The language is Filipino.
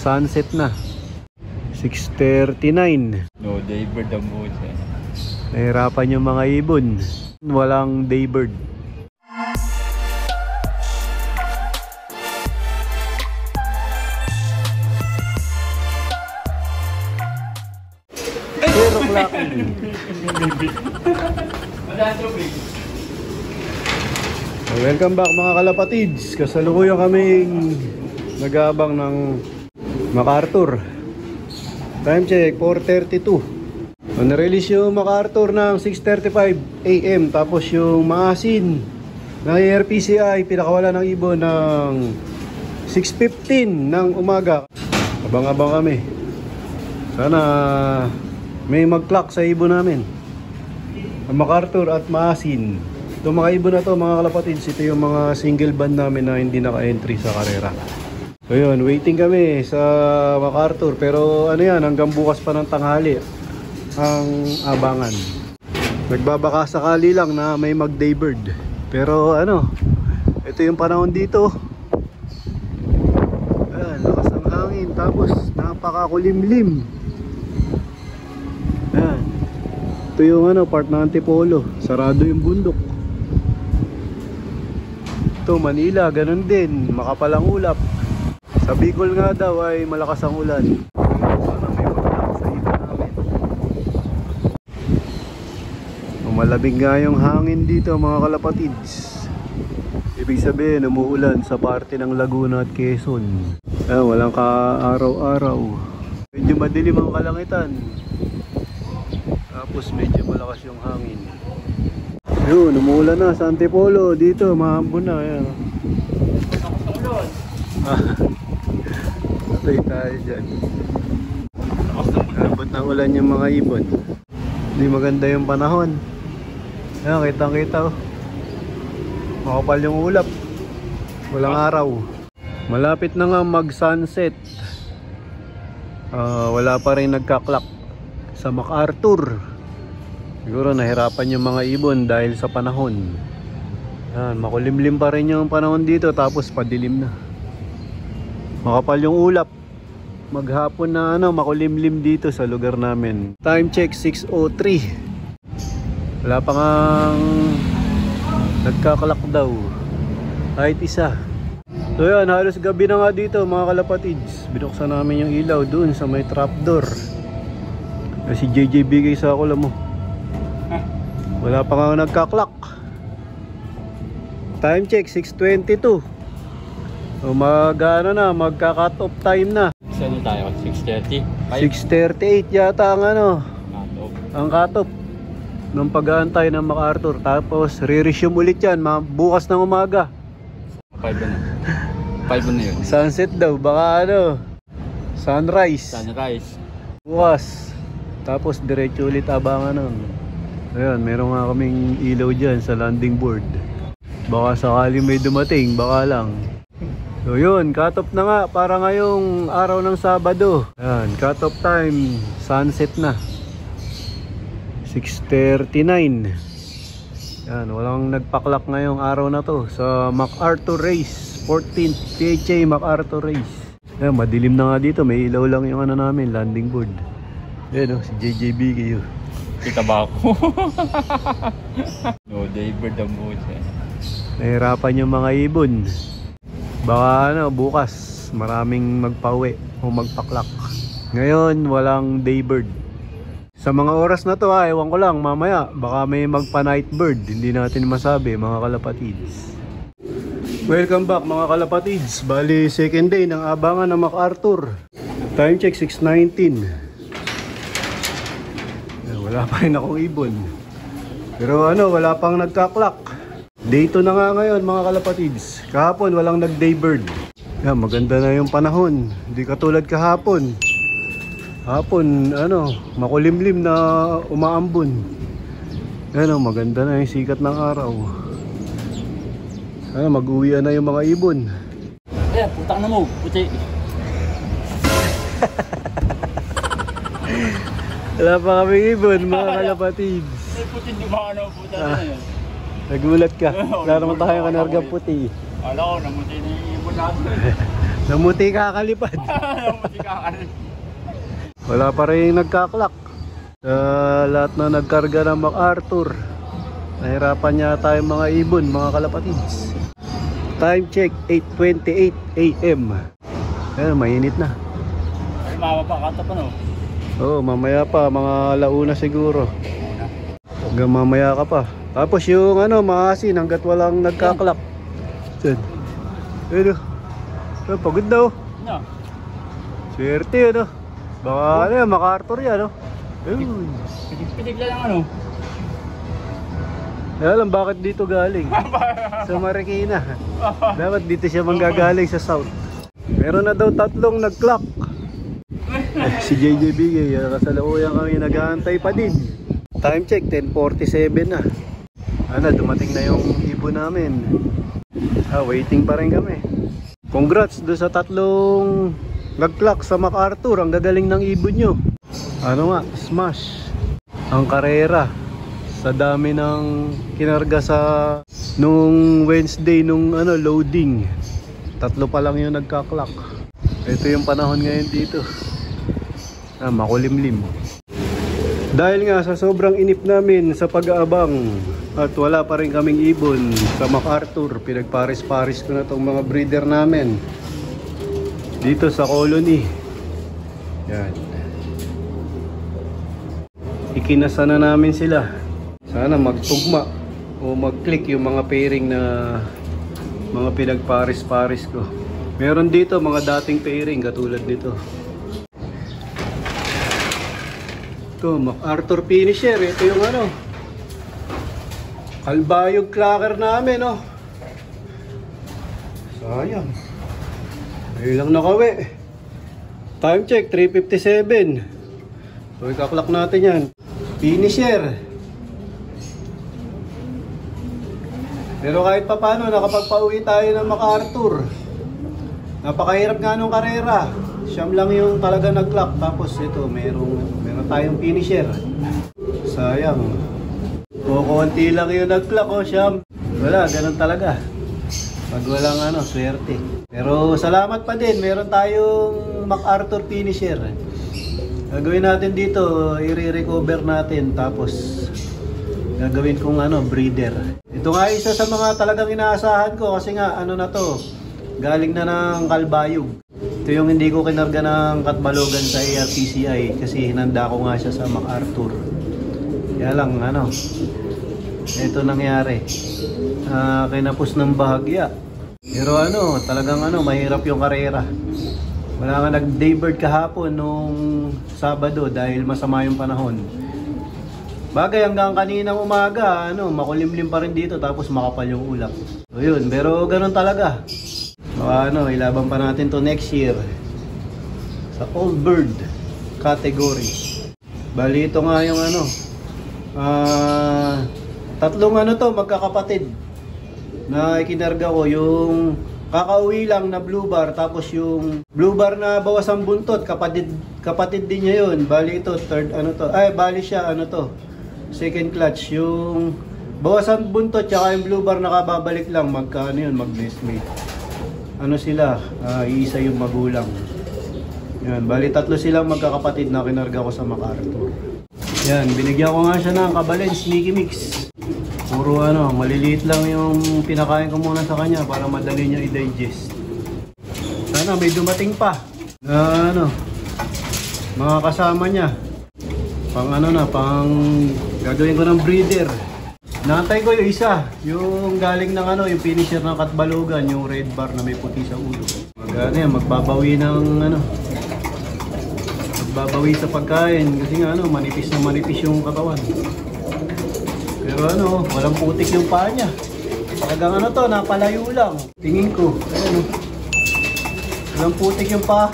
sunset na. 6:39. No, daybird ang buhos eh. Nahirapan yung mga ibon. Walang daybird. Zero clock. Welcome back mga kalapatids. Kasalukuyan kaming nag-aabang ng MacArthur. Time check 4:32. Na-release yung MacArthur ng 6:35 AM. Tapos yung maasin ng ARPCI pinakawala ng ibon ng 6:15 ng umaga. Abang-abang kami. Sana may mag-clock sa ibon namin. Ang MacArthur at maasin. Itong mga ibon na to mga kalapatids, ito yung mga single band namin na hindi naka-entry sa karera. So yun, waiting kami sa MacArthur. Pero ano yan, hanggang bukas pa ng tanghali ang abangan. Nagbabaka sakali lang na may mag-daybird. Pero ano, ito yung panahon dito. Ayan, lakas ng hangin. Tapos napakakulimlim. Ayan. Ito yung ano, part ng Antipolo. Sarado yung bundok. Ito Manila, ganun din. Makapalang ulap. Sa Bicol nga daw ay malakas ang ulan. Sana may maglakas sa ibon namin. Malamig nga yung hangin dito mga kalapatids. Ibig sabihin umuulan sa parte ng Laguna at Quezon. Walang ka-araw-araw. Medyo madilim ang kalangitan. Tapos medyo malakas yung hangin. Yun, umuulan na sa Antipolo. Dito, mahambon na. Ayan. Patay tayo dyan. Abot ng ulan yung mga ibon. Hindi maganda yung panahon. Ayan, kitang-kita oh. Makapal yung ulap. Walang araw. Malapit na nga mag-sunset. Wala pa rin nagka-clock sa MacArthur. Siguro nahirapan yung mga ibon dahil sa panahon. Yan, makulimlim pa rin yung panahon dito. Tapos padilim na. Makapal yung ulap. Maghapon na ano, makulimlim dito sa lugar namin. Time check 6:03. Wala pa ngang nagkakalak daw. Kahit isa. So yan, halos gabi na nga dito mga kalapatids. Binuksan namin yung ilaw dun sa may trapdoor. Si JJ bigay sa akula mo. Wala pa nga nagkaklak. Time check 6:22. So magka-cut off time na. Saan tayo? 6:30? 6:38 yata ang ano. Ang cut off ng pag-aantay ng MacArthur. Tapos re-resume ulit yan bukas ng umaga. 5 na. 5 na yun. Sunset daw, baka ano, sunrise. Sunrise. Bukas. Tapos diretso ulit abangan nun. Ayan, meron nga kaming ilaw dyan sa landing board. Baka sakali may dumating, baka lang. So yun, cut off na nga para ngayong araw ng Sabado. Ayan, cut off time, sunset na. 6:39. Ayan, walang nagpaklak ngayong araw na to sa MacArthur Race. 14th PHA MacArthur Race. Ayan, madilim na nga dito, may ilaw lang yung ano namin, landing board. Ayan o, si JJB kayo. Kita ba ako? No, daybird ang buhos eh. Nahirapan yung mga ibon. Baka ano, bukas maraming magpauwi o magpaklak. Ngayon walang daybird. Sa mga oras na to ewan ko lang, mamaya baka may magpa-night bird. Hindi natin masabi mga kalapatids. Welcome back mga kalapatids. Bali second day ng abangan ng MacArthur. Time check 6:19. Wala pa rin akong ibon. Pero ano, wala pang nagka-clock. Day 2 na nga ngayon mga kalapatids. Kahapon walang nag-daybird. Yan, maganda na yung panahon. Hindi katulad kahapon. Hapon, ano, makulimlim na umaambon. Yan, maganda na yung sikat ng araw. Ano, mag-uwian na yung mga ibon. Eh, putang na mo, puti. Wala pa kami ibon mga kalapatids. Eh, puti, di ba ano, puta na yun. Nagulat ka. Wala naman tayo kanargang puti. Alam ko, namuti na yung ibon natin. Namuti kakalipad. Namuti kakalit. Wala pa rin nagkaklak. Sa lahat na nagkarga ng MacArthur, nahirapan niya tayong mga ibon, mga kalapatids. Time check, 8:28 AM. Ayan, mainit na. Ay, mapapakata pa no? Oo, mamaya pa, mga alauna siguro. Hanggang mamaya ka pa. Tapos yung ano, maasin hanggat walang nagkaklak. Diyan. Ayun o. Pagod daw. No. Swerte ano. Baka ano yan, MacArthur yan no. Ayun. Pitig lang ano? Kaya alam bakit dito galing. Sa Marikina. Dapat dito siya manggagaling sa South. Meron na daw 3 nag-clock. Si JJB kasalukuyan kami nag-aantay pa din. Time check 10:47 na. Ano, dumating na yung ibon namin. Waiting pa rin kami. Congrats do sa 3 nag-clock sa MacArthur. Ang gagaling ng ibon nyo. Ano nga, smash ang karera sa dami ng kinarga sa nung Wednesday nung ano loading. 3 pa lang yung nagka-clock. Ito yung panahon ngayon dito. Makulimlim. Dahil nga sa sobrang inip namin sa pag-aabang at wala pa rin kaming ibon sa MacArthur, pinagparis-paris ko na tong mga breeder namin dito sa colony. Yan. Ikinasa na namin sila. Sana magtugma o mag-click yung mga pairing na mga pinagparis-paris ko. Meron dito mga dating pairing katulad nito. Ito, MacArthur finisher. Ito yung ano, kalbayog clacker namin, oh. Sayang. Ayun lang nakawi. Time check, 3:57. So, ikaklak natin yan. Finisher. Pero kahit pa paano, nakapagpauwi tayo ng MacArthur. Napakahirap nga nung karera. Siyam lang yung talaga nag-clock. Tapos ito, meron tayong finisher. Sayang. Kukunti lang yung nag-clock, oh, siyam. Wala, ganun talaga. Pag walang ano, swerte. Pero salamat pa din, meron tayong MacArthur finisher. Gagawin natin dito, i-recover natin. Tapos gagawin kong ano, breeder. Ito nga isa sa mga talagang inaasahan ko kasi nga ano na to, galing na ng kalbayog. Ito yung hindi ko kinarga ng katbalogan sa ARPCI kasi hinanda ko nga siya sa MacArthur. Kaya lang ano, ito nangyari. Kinapos ng bahagya. Pero ano, talagang ano, mahirap yung karera. Wala nga nag-daybird kahapon nung Sabado dahil masama yung panahon. Bagay hanggang kaninang umaga, ano, makulimlim pa rin dito tapos makapal yung ulap. So yun, pero ganun talaga. So ano, ilaban pa natin to next year sa old bird category. Bali ito nga yung ano, 3 ano to, magkakapatid na ikinarga ko. Yung kakauwi lang na blue bar, tapos yung blue bar na bawas ang buntot, kapatid din niya yun. Bali ito, third ano to, ay bali siya ano to, second clutch. Yung bawas ang buntot tsaka yung blue bar nakababalik lang, magkaano yun, mag-nestmate. Ano sila, iisa yung magulang. Yan, bali 3 silang magkakapatid na kinarga ko sa MacArthur. Yan, binigyan ko nga siya ng Kabalen Sneaky Mix. Puro ano, maliliit lang yung pinakain ko muna sa kanya para madali niya i-digest. Sana may dumating pa na ano, mga kasama niya. Pang ano na, pang gagawin ko ng breeder. Naantay ko yung isa, yung galing ng ano, yung finisher ng katbalogan, yung red bar na may puti sa ulo. Magbabawi ng ano, magbabawi sa pagkain kasi nga ano, manipis na manipis yung katawan. Pero ano, walang putik yung paa niya. Talagang ano to, napalayo lang. Tingin ko, ayan o. Walang putik yung paa.